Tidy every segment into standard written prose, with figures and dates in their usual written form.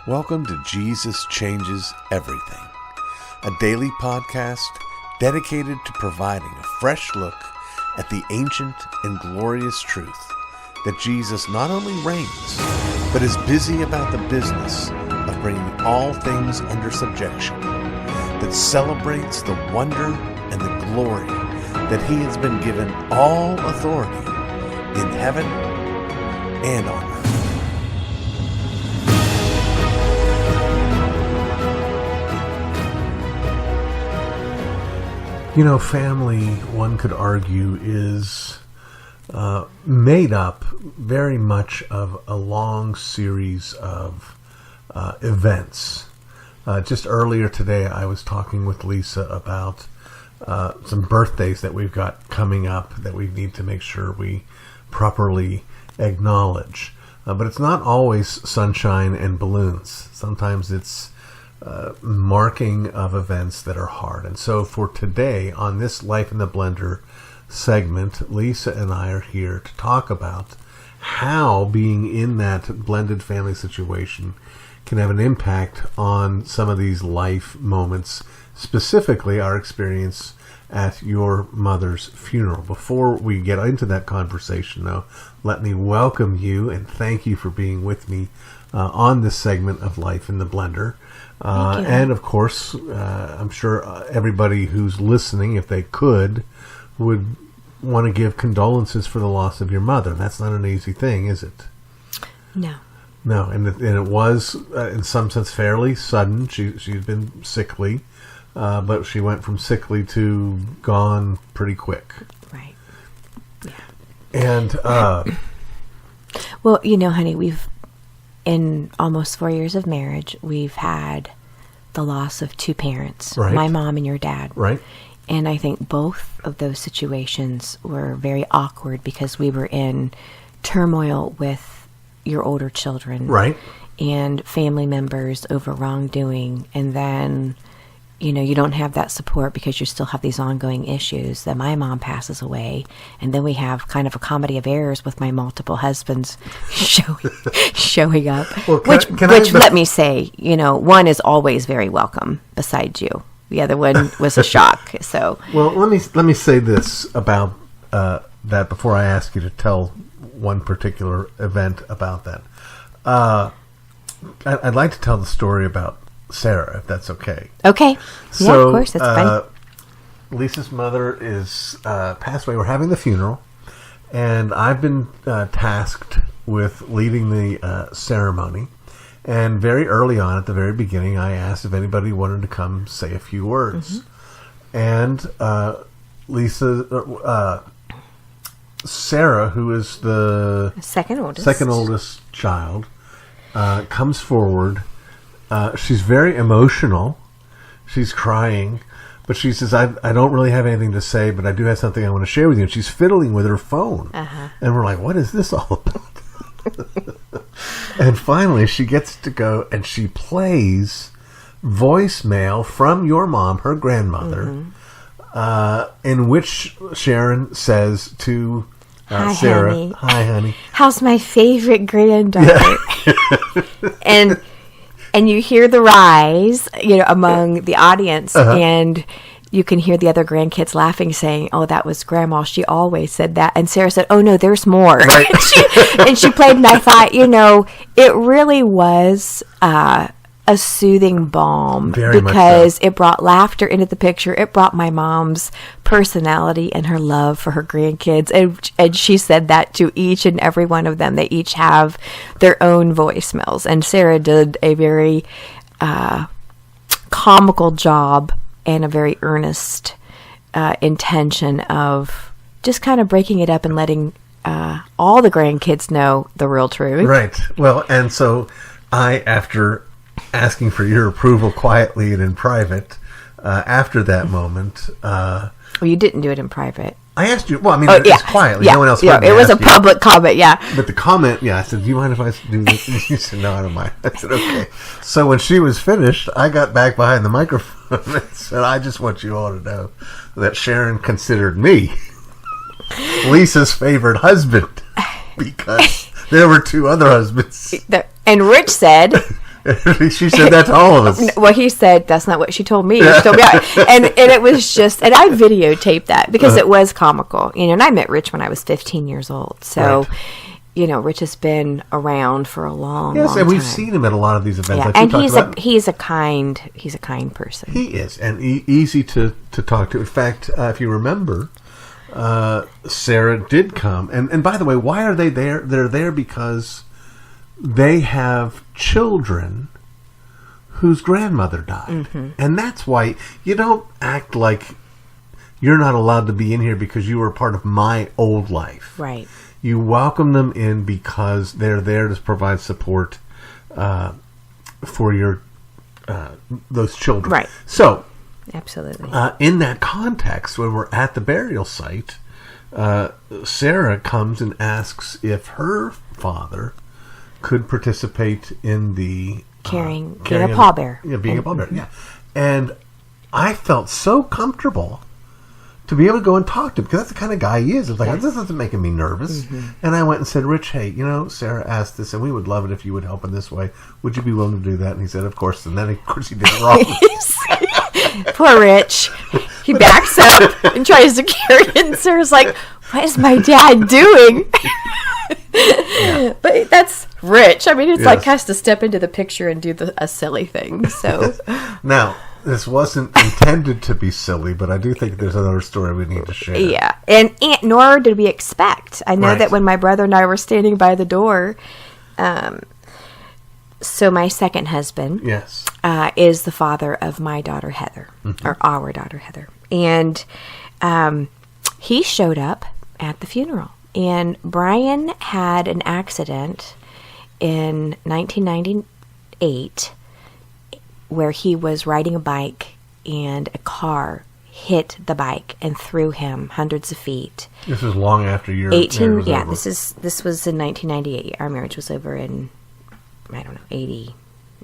Welcome to Jesus Changes Everything, a daily podcast dedicated to providing a fresh look at the ancient and glorious truth that Jesus not only reigns, but is busy about the business of bringing all things under subjection, that celebrates the wonder and the glory that he has been given all authority in heaven and on earth. You know, family, one could argue, is made up very much of a long series of events. Just earlier today, I was talking with Lisa about some birthdays that we've got coming up that we need to make sure we properly acknowledge. But it's not always sunshine and balloons. Sometimes it's marking of events that are hard. And so for today, on this Life in the Blender segment, Lisa and I are here to talk about how being in that blended family situation can have an impact on some of these life moments, specifically our experience at your mother's funeral. Before we get into that conversation, though, let me welcome you and thank you for being with me on this segment of Life in the Blender. And of course, I'm sure everybody who's listening, if they could, would want to give condolences for the loss of your mother. That's not an easy thing, is it? No. No, and it was, in some sense, fairly sudden. She'd been sickly, but she went from sickly to gone pretty quick. Right. Yeah. And, well, you know, honey, in almost 4 years of marriage, we've had the loss of two parents, right. My mom and your dad. Right. And I think both of those situations were very awkward because we were in turmoil with your older children. Right. And family members over wrongdoing. And then, you know, you don't have that support because you still have these ongoing issues. Then my mom passes away. And then we have kind of a comedy of errors with my multiple husbands showing up. Well, let me say, you know, one is always very welcome besides you. The other one was a shock. So, well, let me say this about that before I ask you to tell one particular event about that. I'd like to tell the story about Sarah, if that's okay. Okay. So, yeah, of course, that's fine. Lisa's mother is passed away. We're having the funeral, and I've been tasked with leading the ceremony. And very early on, at the very beginning, I asked if anybody wanted to come say a few words. Mm-hmm. And Sarah, who is the second oldest child, comes forward. She's very emotional. She's crying, but she says, I don't really have anything to say, but I do have something I want to share with you. And she's fiddling with her phone. Uh-huh. And we're like, what is this all about? And finally, she gets to go and she plays voicemail from your mom, her grandmother, mm-hmm. In which Sharon says to Hi, Sarah, honey. Hi, honey. How's my favorite granddaughter? Yeah. And you hear the rise, you know, among the audience, uh-huh. And you can hear the other grandkids laughing, saying, "Oh, that was Grandma. She always said that." And Sarah said, "Oh no, there's more." Right. and she played, and I thought, you know, it really was a soothing balm. Very because much so. It brought laughter into the picture. It brought my mom's personality and her love for her grandkids, and she said that to each and every one of them. They each have their own voicemails, and Sarah did a very comical job and a very earnest intention of just kind of breaking it up and letting all the grandkids know the real truth. Right. Well, and so after asking for your approval quietly and in private, after that moment... well, you didn't do it in private. I asked you... Well, I mean, it's quietly. Yeah, no one else heard me. It was a public comment, yeah. But the comment, I said, do you mind if I do this? And you said, no, I don't mind. I said, okay. So when she was finished, I got back behind the microphone and said, I just want you all to know that Sharon considered me Lisa's favorite husband because there were two other husbands. And Rich said, She said that to all of us. Well, he said that's not what she told me. She told me, and it was just, and I videotaped that because it was comical, And I met Rich when I was 15 years old, so. Right. Rich has been around for a long, long time. Yes, and we've seen him at a lot of these events. Yeah, like and he's a kind person. He is, and easy to talk to. In fact, if you remember, Sarah did come, and by the way, why are they there? They're there because they have children whose grandmother died, and that's why you don't act like you're not allowed to be in here because you were part of my old life, right? You welcome them in because they're there to provide support for your those children. Right. So, absolutely. In that context, when we're at the burial site, Sarah comes and asks if her father could participate in the carrying a pallbearer. Yeah, being a pallbearer. Yeah, and I felt so comfortable to be able to go and talk to him, because that's the kind of guy he is. It's like, this isn't making me nervous. And I went and said, Rich, hey, Sarah asked this, and we would love it if you would help in this way. Would you be willing to do that? And he said, of course. And then, of course, he did it wrong. Poor Rich. He backs up and tries to carry it, and Sarah's like, what is my dad doing? Yeah. But that's Rich. I mean, it's like has to step into the picture and do a silly thing. So now, this wasn't intended to be silly, but I do think there's another story we need to share. Yeah, and nor did we expect. I know that when my brother and I were standing by the door, so my second husband is the father of my daughter Heather, or our daughter Heather. And he showed up at the funeral. And Brian had an accident in 1998 where he was riding a bike and a car hit the bike and threw him hundreds of feet. This is long after your 18. Yeah, over. This was in 1998. Our marriage was over in 90,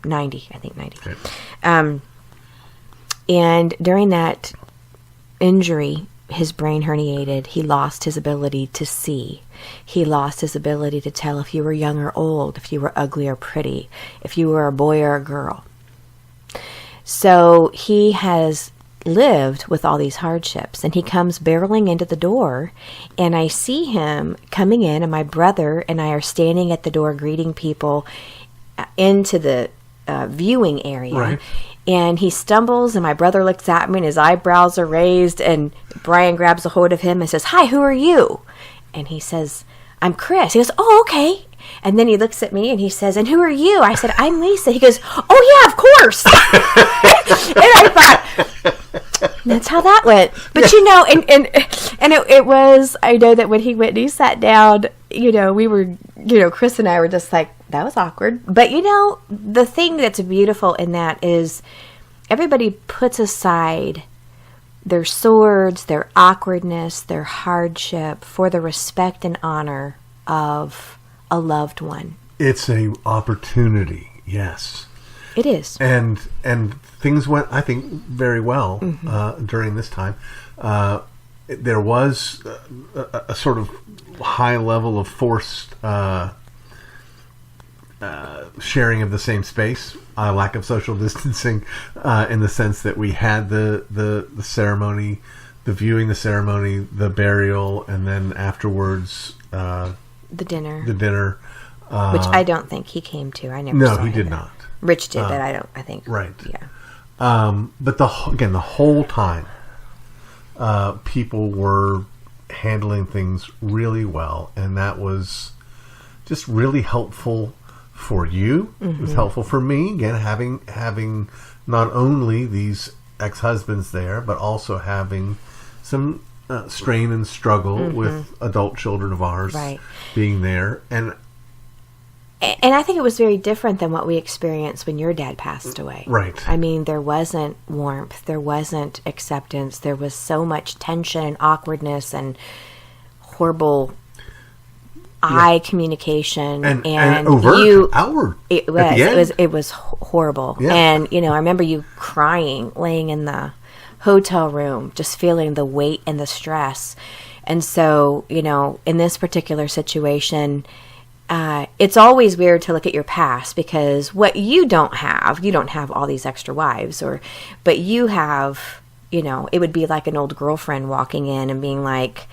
I think 90. Okay. And during that injury, his brain herniated. He lost his ability to see. He lost his ability to tell if you were young or old, if you were ugly or pretty, if you were a boy or a girl. So he has lived with all these hardships, and he comes barreling into the door, and I see him coming in, and my brother and I are standing at the door greeting people into the viewing area. Right. And he stumbles, and my brother looks at me, and his eyebrows are raised, and Brian grabs a hold of him and says, "Hi, who are you?" And he says, "I'm Chris." He goes, "Oh, okay." And then he looks at me and he says, "And who are you?" I said, "I'm Lisa." He goes, "Oh, yeah, of course." And I thought, that's how that went. But, it was, I know that when he went and he sat down, we were, Chris and I were just like, that was awkward. But, the thing that's beautiful in that is everybody puts aside their swords, their awkwardness, their hardship for the respect and honor of a loved one. It's a opportunity, yes. It is. And things went, I think, very well during this time. There was a sort of high level of forced sharing of the same space, lack of social distancing, in the sense that we had the ceremony, the viewing, the ceremony, the burial, and then afterwards the dinner. Which I don't think he came to. I never No, saw he him did there. not. Rich did, but I think. Right. Yeah. But the whole time, people were handling things really well, and that was just really helpful for you. It was helpful for me, again, having not only these ex-husbands there, but also having some strain and struggle with adult children of ours being there. And I think it was very different than what we experienced when your dad passed away. Right. I mean, there wasn't warmth. There wasn't acceptance. There was so much tension and awkwardness and horrible eye communication. And overt, outward. It was horrible. Yeah. And, I remember you crying, laying in the hotel room, just feeling the weight and the stress. And so, in this particular situation, it's always weird to look at your past, because what you don't have all these extra wives, but you have, it would be like an old girlfriend walking in and being like,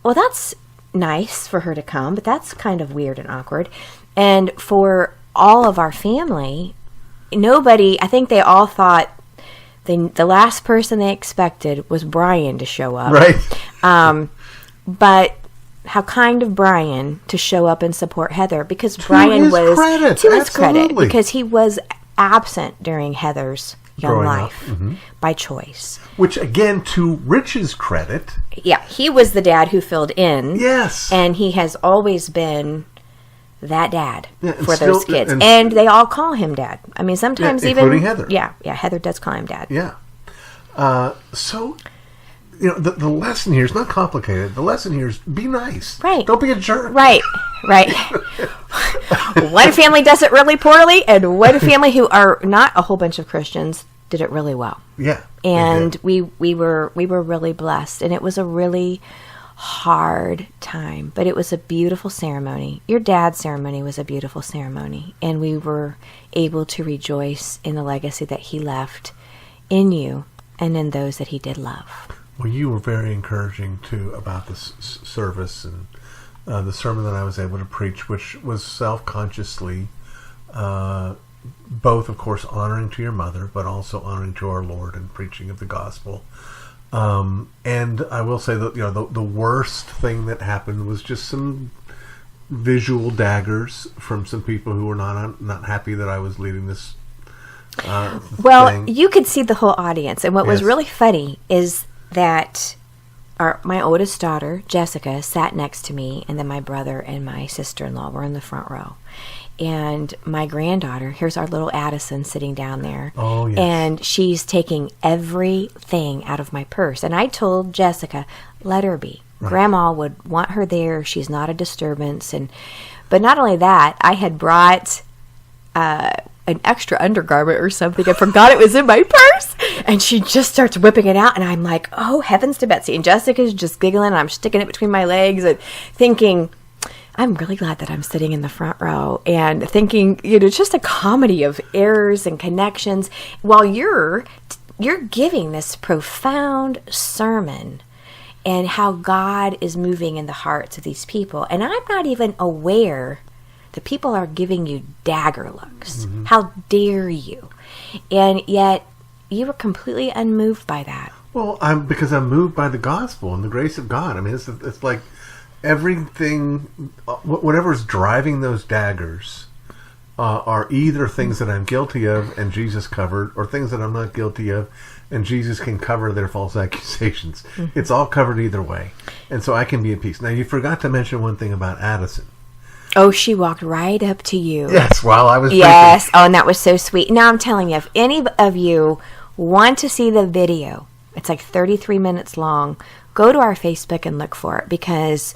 well, that's nice for her to come, but that's kind of weird and awkward. And for all of our family, I think they all thought the last person they expected was Brian to show up. Right. But how kind of Brian to show up and support Heather, because Brian was to his credit, because he was absent during Heather's young life by choice. Which, again, to Rich's credit, yeah, he was the dad who filled in. Yes, and he has always been that dad for those kids, and they all call him dad. I mean, sometimes including Heather. Yeah, Heather does call him dad. Yeah. So, the lesson here is not complicated. The lesson here is be nice. Right. Don't be a jerk. Right. One family does it really poorly, and one family who are not a whole bunch of Christians did it really well. Yeah. And we were really blessed, and it was a really hard time, but it was a beautiful ceremony. Your dad's ceremony was a beautiful ceremony, and we were able to rejoice in the legacy that he left in you and in those that he did love. Well, you were very encouraging, too, about this service and the sermon that I was able to preach, which was self-consciously both, of course, honoring to your mother, but also honoring to our Lord and preaching of the gospel. And I will say that the worst thing that happened was just some visual daggers from some people who were not happy that I was leading this thing. You could see the whole audience, and what was really funny is that my oldest daughter, Jessica, sat next to me, and then my brother and my sister-in-law were in the front row. And my granddaughter, here's our little Addison sitting down there. Oh, yes. And she's taking everything out of my purse. And I told Jessica, let her be. Right. Grandma would want her there. She's not a disturbance. But not only that, I had brought an extra undergarment or something. I forgot it was in my purse. And she just starts whipping it out. And I'm like, oh, heavens to Betsy. And Jessica's just giggling. And I'm sticking it between my legs and thinking, I'm really glad that I'm sitting in the front row, and thinking, just a comedy of errors and connections while you're giving this profound sermon and how God is moving in the hearts of these people. And I'm not even aware that people are giving you dagger looks. Mm-hmm. How dare you? And yet you were completely unmoved by that. Well, because I'm moved by the gospel and the grace of God. I mean, it's like everything, whatever's driving those daggers are either things that I'm guilty of and Jesus covered, or things that I'm not guilty of and Jesus can cover their false accusations. Mm-hmm. It's all covered either way. And so I can be at peace. Now, you forgot to mention one thing about Addison. Oh, she walked right up to you. Yes, while I was Yes. preaching. Oh, and that was so sweet. Now, I'm telling you, if any of you want to see the video, it's like 33 minutes long, go to our Facebook and look for it, because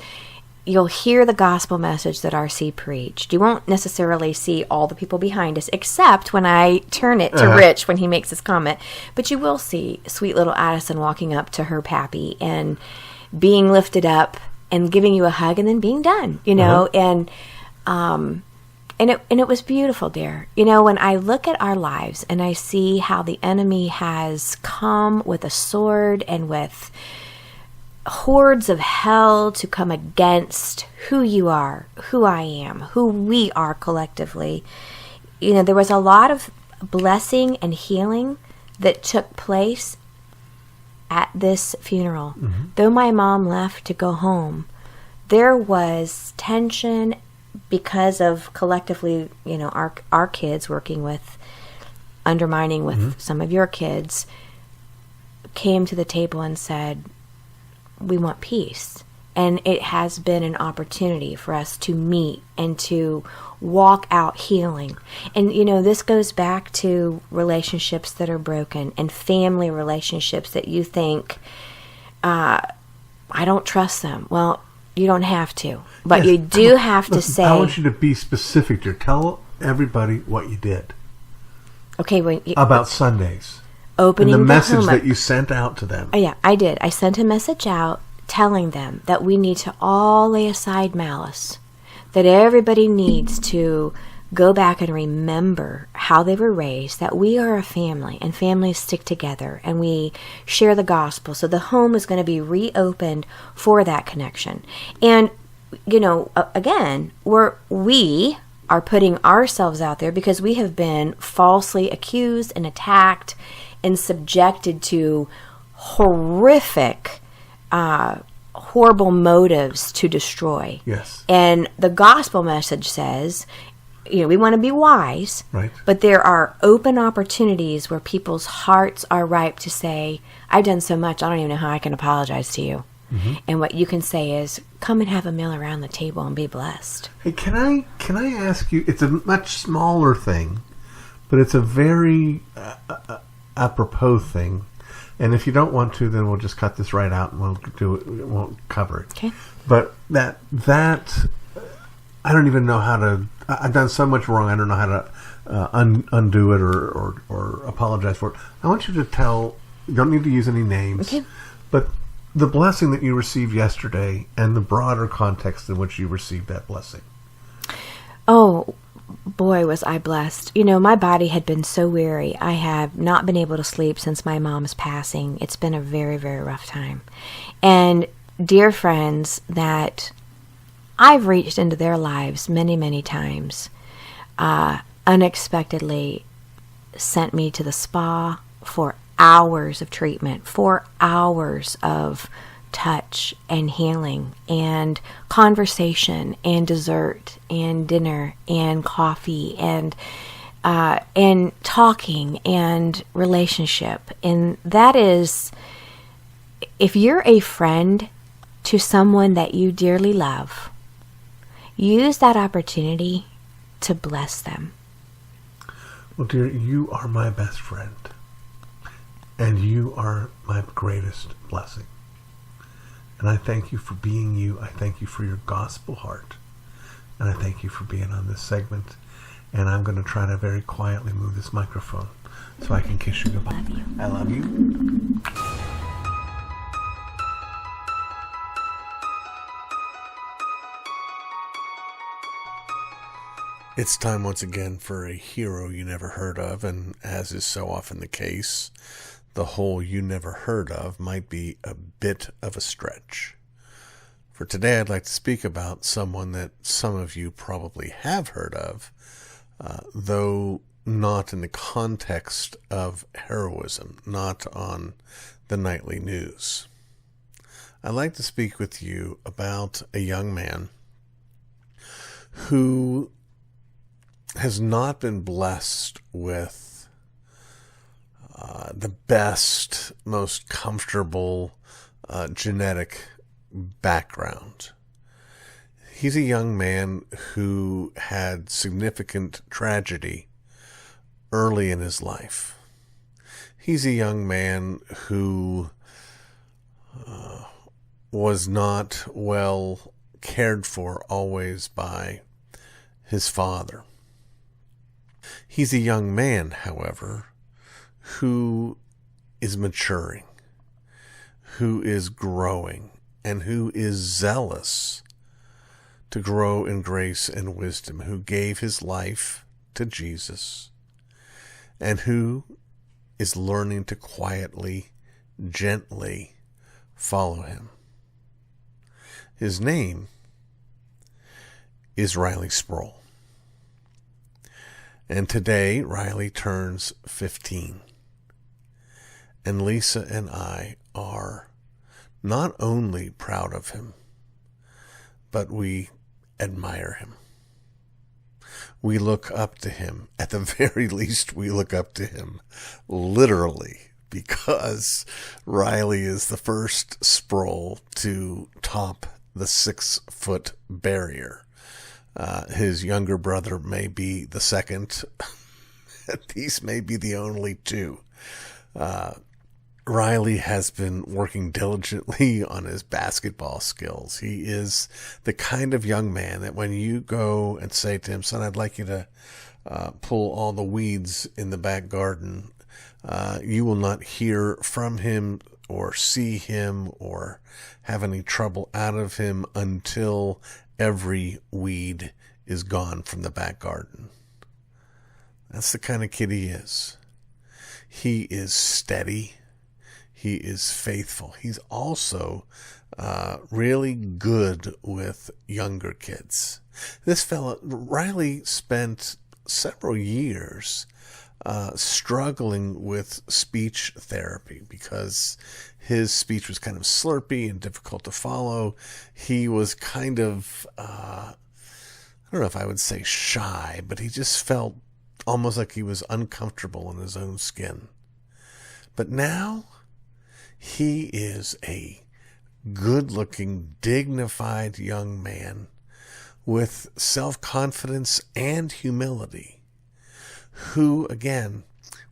you'll hear the gospel message that RC preached. You won't necessarily see all the people behind us, except when I turn it to Rich when he makes his comment. But you will see sweet little Addison walking up to her pappy and being lifted up and giving you a hug and then being done, and it was beautiful, dear. When I look at our lives and I see how the enemy has come with a sword and with hordes of hell to come against who you are, who I am, who we are collectively. There was a lot of blessing and healing that took place at this funeral. Mm-hmm. Though my mom left to go home, there was tension because of collectively, our kids working with, undermining with some of your kids, came to the table and said, we want peace. And it has been an opportunity for us to meet and to walk out healing. And, this goes back to relationships that are broken and family relationships that you think, I don't trust them. Well, you don't have to. But you do have to say... I want you to be specific here. Tell everybody what you did. Okay. About Sundays. Opening and the message home that you sent out to them. Oh, yeah, I did. I sent a message out telling them that we need to all lay aside malice, that everybody needs to go back and remember how they were raised, that we are a family and families stick together and we share the gospel. So the home is going to be reopened for that connection. And, again, we are putting ourselves out there because we have been falsely accused and attacked and subjected to horrific, horrible motives to destroy. Yes. And the gospel message says, we want to be wise, right, but there are open opportunities where people's hearts are ripe to say, I've done so much, I don't even know how I can apologize to you. Mm-hmm. And what you can say is, come and have a meal around the table and be blessed. Hey, can I ask you, it's a much smaller thing, but it's a very apropos thing. And if you don't want to, then we'll just cut this right out and we won't cover it. Okay. But that I don't even know how to. I've done so much wrong. I don't know how to undo it or apologize for it. I want you to tell. You don't need to use any names. Okay. But the blessing that you received yesterday and the broader context in which you received that blessing. Oh, boy, was I blessed. My body had been so weary. I have not been able to sleep since my mom's passing. It's been a very, very rough time. And dear friends that I've reached into their lives many, many times, unexpectedly sent me to the spa for hours of treatment, 4 hours of touch and healing and conversation and dessert and dinner and coffee and talking and relationship. And that is, if you're a friend to someone that you dearly love, use that opportunity to bless them. Well, dear, you are my best friend. And you are my greatest blessing. And I thank you for being you. I thank you for your gospel heart. And I thank you for being on this segment. And I'm going to try to very quietly move this microphone so I can kiss you goodbye. Love you. I love you. It's time once again for a hero you never heard of, and as is so often the case, the whole you never heard of might be a bit of a stretch. For today, I'd like to speak about someone that some of you probably have heard of, though not in the context of heroism, not on the nightly news. I'd like to speak with you about a young man who has not been blessed with the best, most comfortable genetic background. He's a young man who had significant tragedy early in his life. He's a young man who was not well cared for always by his father. He's a young man, however, who is maturing, who is growing, and who is zealous to grow in grace and wisdom, who gave his life to Jesus, and who is learning to quietly, gently follow him. His name is Reilly Sproul. And today, Reilly turns 15. And Lisa and I are not only proud of him, but we admire him. We look up to him. At the very least, we look up to him literally, because Reilly is the first Sproul to top the 6-foot barrier. His younger brother may be the second. These may be the only two. Reilly has been working diligently on his basketball skills. He is the kind of young man that when you go and say to him, son, I'd like you to pull all the weeds in the back garden, you will not hear from him or see him or have any trouble out of him until every weed is gone from the back garden. That's the kind of kid he is. He is steady. He is faithful. He's also really good with younger kids. This fella, Reilly, spent several years struggling with speech therapy because his speech was kind of slurpy and difficult to follow. He was kind of, I don't know if I would say shy, but he just felt almost like he was uncomfortable in his own skin. But now he is a good-looking, dignified young man with self-confidence and humility, who, again,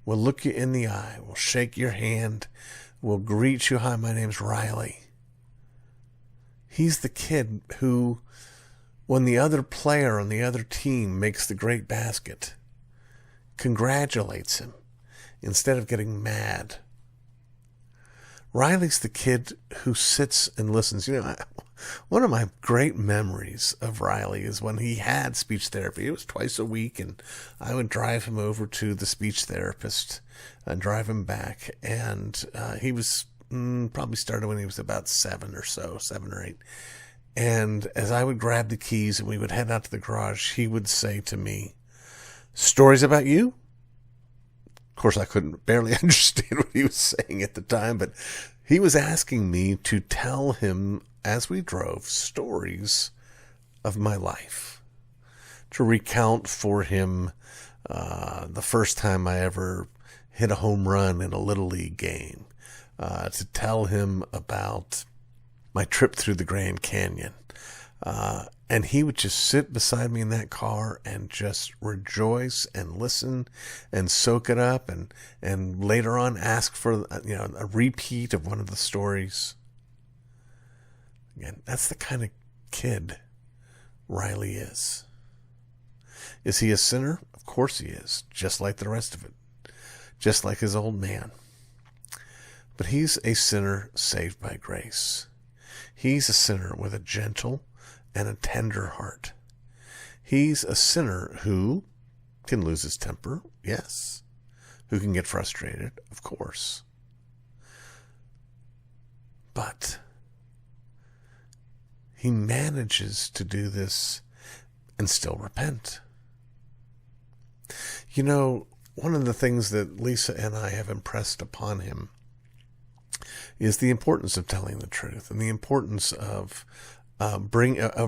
will look you in the eye, will shake your hand, will greet you, "Hi, my name's Reilly." He's the kid who, when the other player on the other team makes the great basket, congratulates him instead of getting mad. Reilly's the kid who sits and listens. One of my great memories of Reilly is when he had speech therapy. It was twice a week, and I would drive him over to the speech therapist and drive him back. And he was probably started when he was about 7 or 8. And as I would grab the keys and we would head out to the garage, he would say to me, "Stories about you?" Of course, I couldn't barely understand what he was saying at the time, but he was asking me to tell him, as we drove, stories of my life, to recount for him the first time I ever hit a home run in a Little League game, to tell him about my trip through the Grand Canyon. And he would just sit beside me in that car and just rejoice and listen and soak it up, and later on ask for a repeat of one of the stories. Again, that's the kind of kid Reilly is. Is he a sinner? Of course he is, just like the rest of it, just like his old man. But he's a sinner saved by grace. He's a sinner with a gentle and a tender heart. He's a sinner who can lose his temper, yes. Who can get frustrated, of course. But he manages to do this and still repent. One of the things that Lisa and I have impressed upon him is the importance of telling the truth and the importance of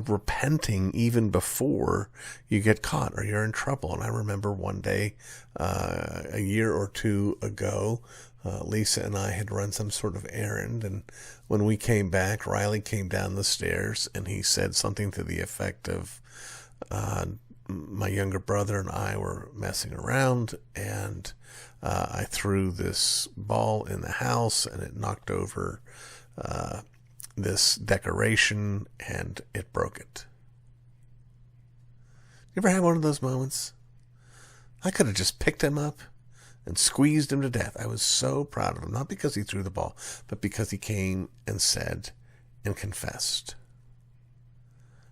repenting even before you get caught or you're in trouble. And I remember one day, a year or two ago, Lisa and I had run some sort of errand, and when we came back, Reilly came down the stairs and he said something to the effect of, my younger brother and I were messing around, and I threw this ball in the house and it knocked over this decoration and it broke it. You ever had one of those moments? I could have just picked him up and squeezed him to death. I was so proud of him, not because he threw the ball, but because he came and said and confessed.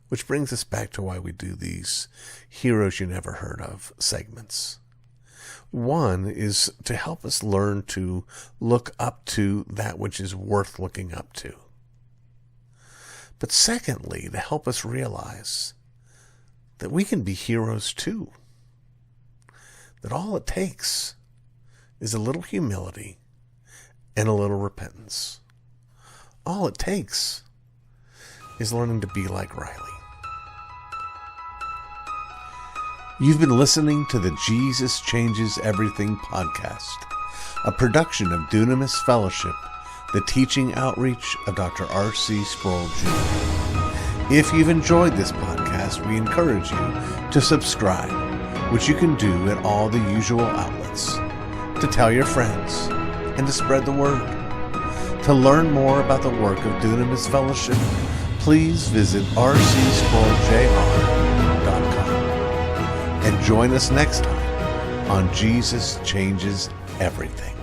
Which brings us back to why we do these Heroes You Never Heard Of segments. One is to help us learn to look up to that which is worth looking up to. But secondly, to help us realize that we can be heroes too. That all it takes is a little humility and a little repentance. All it takes is learning to be like Reilly. You've been listening to the Jesus Changes Everything podcast, a production of Dunamis Fellowship, the teaching outreach of Dr. R.C. Sproul Jr. If you've enjoyed this podcast, we encourage you to subscribe, which you can do at all the usual outlets, to tell your friends, and to spread the word. To learn more about the work of Dunamis Fellowship, please visit rcsproulJR.com. And join us next time on Jesus Changes Everything.